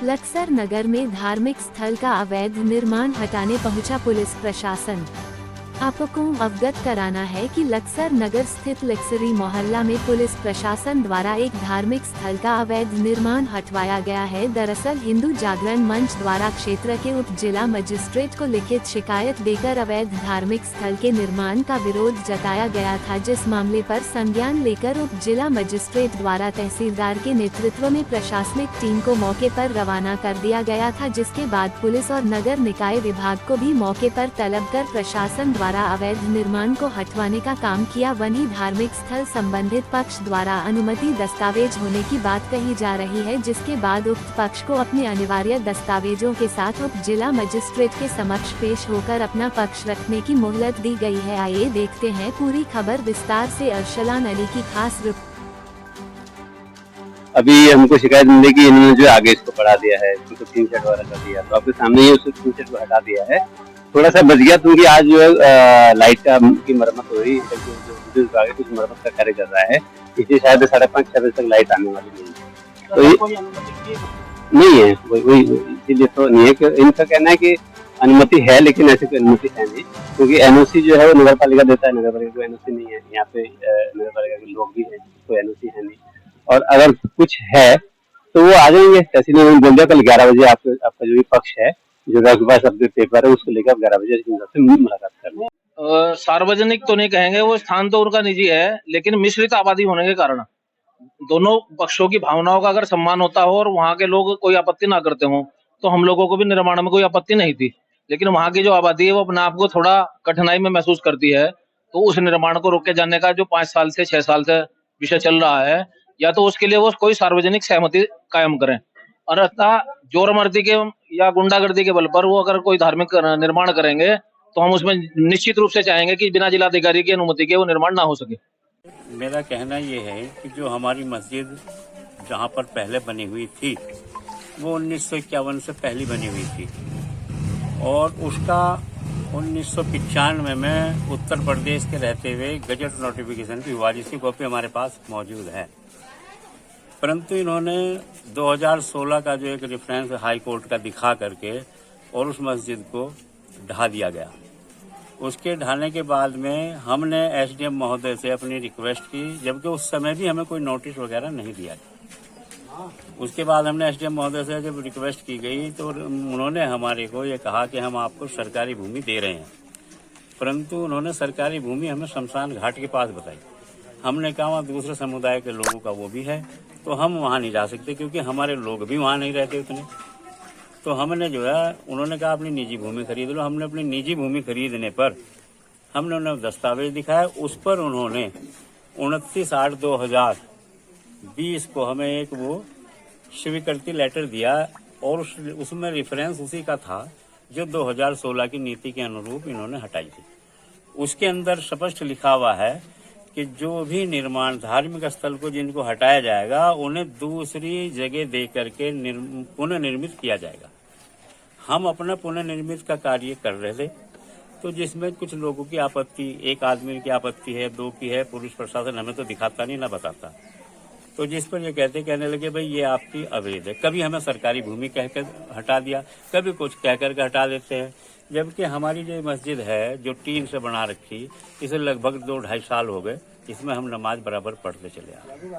लक्सर नगर में धार्मिक स्थल का अवैध निर्माण हटाने पहुंचा पुलिस प्रशासन। आपको अवगत कराना है कि लक्सर नगर स्थित लक्सरी मोहल्ला में पुलिस प्रशासन द्वारा एक धार्मिक स्थल का अवैध निर्माण हटवाया गया है। दरअसल हिंदू जागरण मंच द्वारा क्षेत्र के उप जिला मजिस्ट्रेट को लिखित शिकायत देकर अवैध धार्मिक स्थल के निर्माण का विरोध जताया गया था, जिस मामले पर संज्ञान लेकर उप जिला मजिस्ट्रेट द्वारा तहसीलदार के नेतृत्व में प्रशासनिक टीम को मौके पर रवाना कर दिया गया था, जिसके बाद पुलिस और नगर निकाय विभाग को भी मौके पर तलब कर प्रशासन द्वारा अवैध निर्माण को हटवाने का काम किया। वहीं धार्मिक स्थल संबंधित पक्ष द्वारा अनुमति दस्तावेज होने की बात कही जा रही है, जिसके बाद उक्त पक्ष को अपने अनिवार्य दस्तावेजों के साथ उप जिला मजिस्ट्रेट के समक्ष पेश होकर अपना पक्ष रखने की मोहलत दी गई है। आइए देखते हैं पूरी खबर विस्तार से। अरशलान अली की खास रिपोर्ट। अभी हमको शिकायत मिली कि इन्होंने जो आगे इसको बढ़ा दिया है, इसको टीन शेड वाला कर दिया, तो आपके सामने ही उस टीन शेड को हटा दिया है। थोड़ा सा बच गया क्योंकि आज जो है लाइट की मरम्मत हो रही है, कुछ मरम्मत का कार्य कर रहा है, इसलिए शायद 5:30-6 बजे तक लाइट आने वाली नहीं है। तो नहीं है, वही इसीलिए तो नहीं है कि इनका कहना है कि अनुमति है, लेकिन ऐसी कोई अनुमति है नहीं, क्योंकि एनओसी जो है वो नगर पालिका देता है, नगर पालिका को एनओसी नहीं है। यहाँ पे नगर पालिका के लोग भी हैं, कोई एनओसी है नहीं, और अगर कुछ है तो वो आ जाएंगे। तहसील बोल दिया कल 11 बजे आपका जो भी पक्ष है, जो आपके पास अपने पेपर है, उसको लेकर आप 11 बजे से मुलाकात कर लें। सार्वजनिक तो नहीं कहेंगे, वो स्थान तो उनका निजी है, लेकिन मिश्रित आबादी होने के कारण दोनों पक्षों की भावनाओं का अगर सम्मान होता हो और वहाँ के लोग कोई आपत्ति ना करते हो, तो हम लोगों को भी निर्माण में कोई आपत्ति नहीं थी। लेकिन वहाँ की जो आबादी है वो अपने आप को थोड़ा कठिनाई में महसूस करती है, तो उस निर्माण को रोके जाने का जो 5 साल से 6 साल से विषय चल रहा है, या तो उसके लिए वो कोई सार्वजनिक सहमति कायम करें, और अतः जोरमर्दी के या गुंडागर्दी के बल पर वो अगर कोई धार्मिक निर्माण करेंगे तो हम उसमें निश्चित रूप से चाहेंगे कि बिना जिलाधिकारी की अनुमति के वो निर्माण ना हो सके। मेरा कहना ये है कि जो हमारी मस्जिद जहाँ पर पहले बनी हुई थी वो 1951 से पहली बनी हुई थी, और उसका 1995 में उत्तर प्रदेश के रहते हुए गजट नोटिफिकेशन भी हुआ, जिसकी कॉपी हमारे पास मौजूद है। परंतु इन्होंने 2016 का जो एक रेफरेंस हाई कोर्ट का दिखा करके और उस मस्जिद को ढा दिया गया। उसके ढाने के बाद में हमने एसडीएम महोदय से अपनी रिक्वेस्ट की, जबकि उस समय भी हमें कोई नोटिस वगैरह नहीं दिया। उसके बाद हमने एसडीएम महोदय से जब रिक्वेस्ट की गई तो उन्होंने हमारे को ये कहा कि हम आपको सरकारी भूमि दे रहे हैं, परंतु उन्होंने सरकारी भूमि हमें शमशान घाट के पास बताई। हमने कहा वहाँ दूसरे समुदाय के लोगों का वो भी है, तो हम वहाँ नहीं जा सकते क्योंकि हमारे लोग भी वहाँ नहीं रहते उतने। तो हमने जो है, उन्होंने कहा अपनी निजी भूमि खरीद लो। हमने अपनी निजी भूमि खरीदने पर हमने उन्हें दस्तावेज दिखाया, उस पर उन्होंने 29/8/2020 को हमें एक वो स्वीकृति लेटर दिया, और उसमें रेफरेंस उसी का था जो 2016 की नीति के अनुरूप इन्होंने हटाई थी। उसके अंदर स्पष्ट लिखा हुआ है कि जो भी निर्माण धार्मिक स्थल को जिनको हटाया जाएगा उन्हें दूसरी जगह दे करके पुनर्निर्मित किया जाएगा। हम अपना पुनर्निर्मित का कार्य कर रहे थे, तो जिसमें कुछ लोगों की आपत्ति, एक आदमी की आपत्ति है, 2 की है, पुलिस प्रशासन हमें तो दिखाता नहीं ना बताता, तो जिस पर ये कहने लगे भाई ये आपकी अवैध है। कभी हमें सरकारी भूमि कहकर हटा दिया, कभी कुछ कहकर के हटा देते हैं, जबकि हमारी जो मस्जिद है जो टीन से बना रखी, इसे लगभग 2-2.5 साल हो गए, इसमें हम नमाज बराबर पढ़ते चले आ रहे हैं।